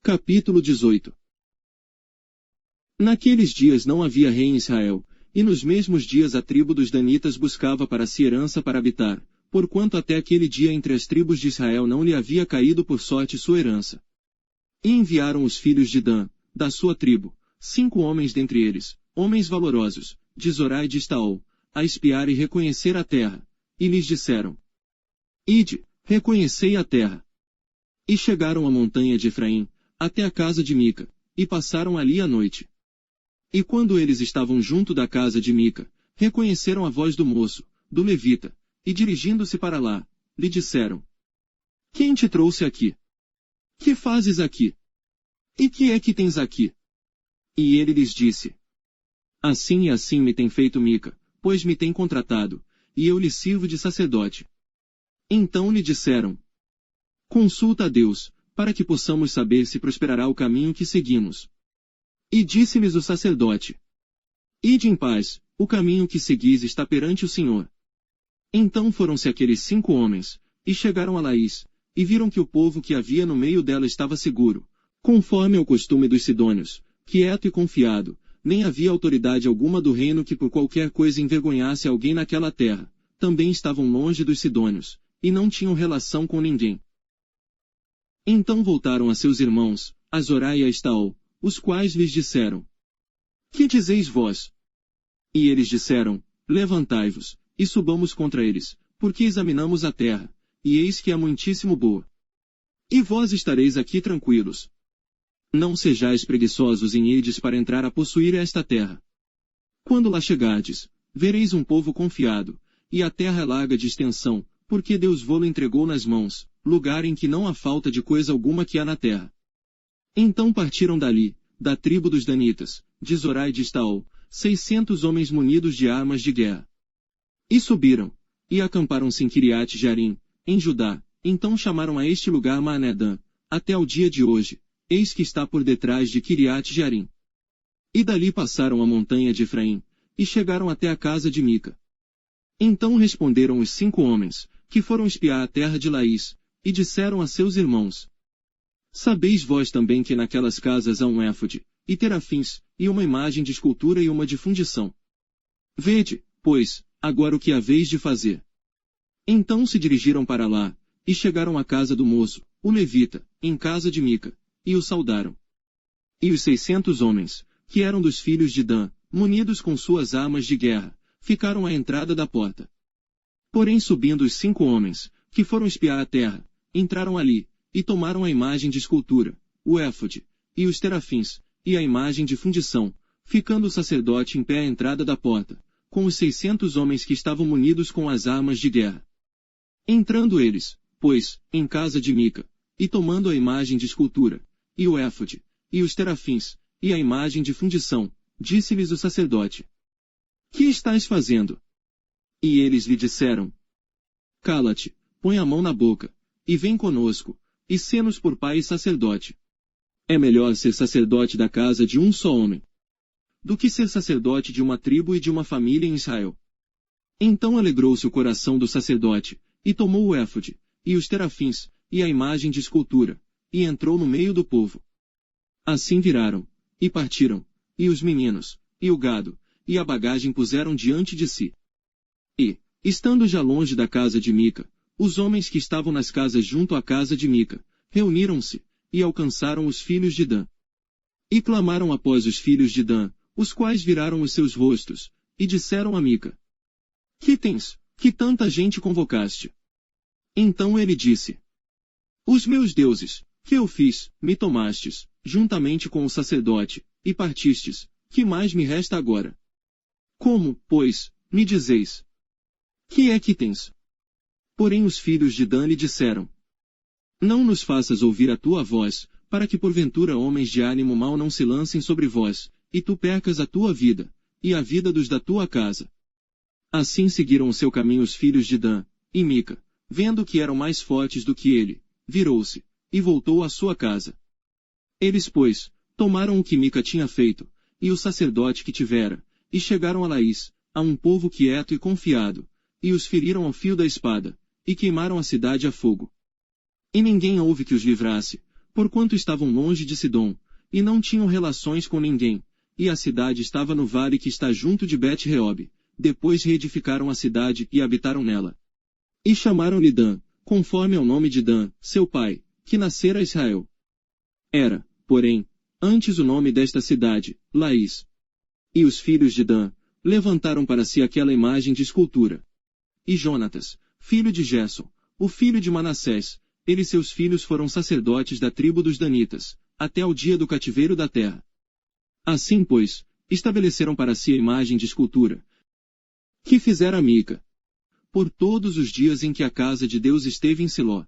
Capítulo 18. Naqueles dias não havia rei em Israel, e nos mesmos dias a tribo dos Danitas buscava para si herança para habitar, porquanto até aquele dia entre as tribos de Israel não lhe havia caído por sorte sua herança. E enviaram os filhos de Dan, da sua tribo, 5 homens dentre eles, homens valorosos, de Zorá e de Estaol, a espiar e reconhecer a terra, e lhes disseram: Ide, reconhecei a terra. E chegaram à montanha de Efraim, até a casa de Mica, e passaram ali a noite. E quando eles estavam junto da casa de Mica, reconheceram a voz do moço, do levita, e dirigindo-se para lá, lhe disseram: Quem te trouxe aqui? Que fazes aqui? E que é que tens aqui? E ele lhes disse: Assim e assim me tem feito Mica, pois me tem contratado, e eu lhe sirvo de sacerdote. Então lhe disseram: Consulta a Deus, para que possamos saber se prosperará o caminho que seguimos. E disse-lhes o sacerdote: Ide em paz, o caminho que seguis está perante o Senhor. Então foram-se aqueles 5 homens, e chegaram a Laís, e viram que o povo que havia no meio dela estava seguro, conforme ao costume dos sidônios, quieto e confiado, nem havia autoridade alguma do reino que por qualquer coisa envergonhasse alguém naquela terra, também estavam longe dos sidônios, e não tinham relação com ninguém. Então voltaram a seus irmãos, a Zorá e a Estaol, os quais lhes disseram: Que dizeis vós? E eles disseram: Levantai-vos, e subamos contra eles, porque examinamos a terra, e eis que é muitíssimo boa. E vós estareis aqui tranquilos. Não sejais preguiçosos em irdes para entrar a possuir esta terra. Quando lá chegardes, vereis um povo confiado, e a terra é larga de extensão, porque Deus vô-lo entregou nas mãos, lugar em que não há falta de coisa alguma que há na terra. Então partiram dali, da tribo dos Danitas, de Zorá e de Estaol, 600 homens munidos de armas de guerra. E subiram, e acamparam-se em Kiriat Jearim, em Judá, então chamaram a este lugar Maanedã, até ao dia de hoje, eis que está por detrás de Kiriat Jearim. E dali passaram a montanha de Efraim, e chegaram até a casa de Mica. Então responderam os 5 homens, que foram espiar a terra de Laís, e disseram a seus irmãos: Sabeis vós também que naquelas casas há um éfode, e terafins, e uma imagem de escultura e uma de fundição. Vede, pois, agora o que haveis de fazer. Então se dirigiram para lá, e chegaram à casa do moço, o levita, em casa de Mica, e o saudaram. E os 600 homens, que eram dos filhos de Dan, munidos com suas armas de guerra, ficaram à entrada da porta. Porém subindo os 5 homens, que foram espiar a terra, entraram ali, e tomaram a imagem de escultura, o éfode, e os terafins, e a imagem de fundição, ficando o sacerdote em pé à entrada da porta, com os 600 homens que estavam munidos com as armas de guerra. Entrando eles, pois, em casa de Mica, e tomando a imagem de escultura, e o éfode, e os terafins, e a imagem de fundição, disse-lhes o sacerdote: Que estais fazendo? E eles lhe disseram: Cala-te, põe a mão na boca, e vem conosco, e sê-nos por pai e sacerdote. É melhor ser sacerdote da casa de um só homem, do que ser sacerdote de uma tribo e de uma família em Israel. Então alegrou-se o coração do sacerdote, e tomou o éfode, e os terafins, e a imagem de escultura, e entrou no meio do povo. Assim viraram, e partiram, e os meninos, e o gado, e a bagagem puseram diante de si. E, estando já longe da casa de Mica, os homens que estavam nas casas junto à casa de Mica, reuniram-se, e alcançaram os filhos de Dan. E clamaram após os filhos de Dan, os quais viraram os seus rostos, e disseram a Mica: Que tens, que tanta gente convocaste? Então ele disse: Os meus deuses, que eu fiz, me tomastes, juntamente com o sacerdote, e partistes, que mais me resta agora? Como, pois, me dizeis? Que é que tens? Porém os filhos de Dan lhe disseram: Não nos faças ouvir a tua voz, para que porventura homens de ânimo mau não se lancem sobre vós, e tu percas a tua vida, e a vida dos da tua casa. Assim seguiram o seu caminho os filhos de Dan, e Mica, vendo que eram mais fortes do que ele, virou-se, e voltou à sua casa. Eles, pois, tomaram o que Mica tinha feito, e o sacerdote que tivera, e chegaram a Laís, a um povo quieto e confiado, e os feriram ao fio da espada, e queimaram a cidade a fogo. E ninguém houve que os livrasse, porquanto estavam longe de Sidom, e não tinham relações com ninguém, e a cidade estava no vale que está junto de Bet-Reob. Depois reedificaram a cidade e habitaram nela. E chamaram-lhe Dan, conforme ao nome de Dan, seu pai, que nascera a Israel. Era, porém, antes o nome desta cidade, Laís. E os filhos de Dan levantaram para si aquela imagem de escultura. E Jonatas, filho de Gerson, o filho de Manassés, ele e seus filhos foram sacerdotes da tribo dos Danitas, até ao dia do cativeiro da terra. Assim, pois, estabeleceram para si a imagem de escultura que fizera Mica. Por todos os dias em que a casa de Deus esteve em Siló,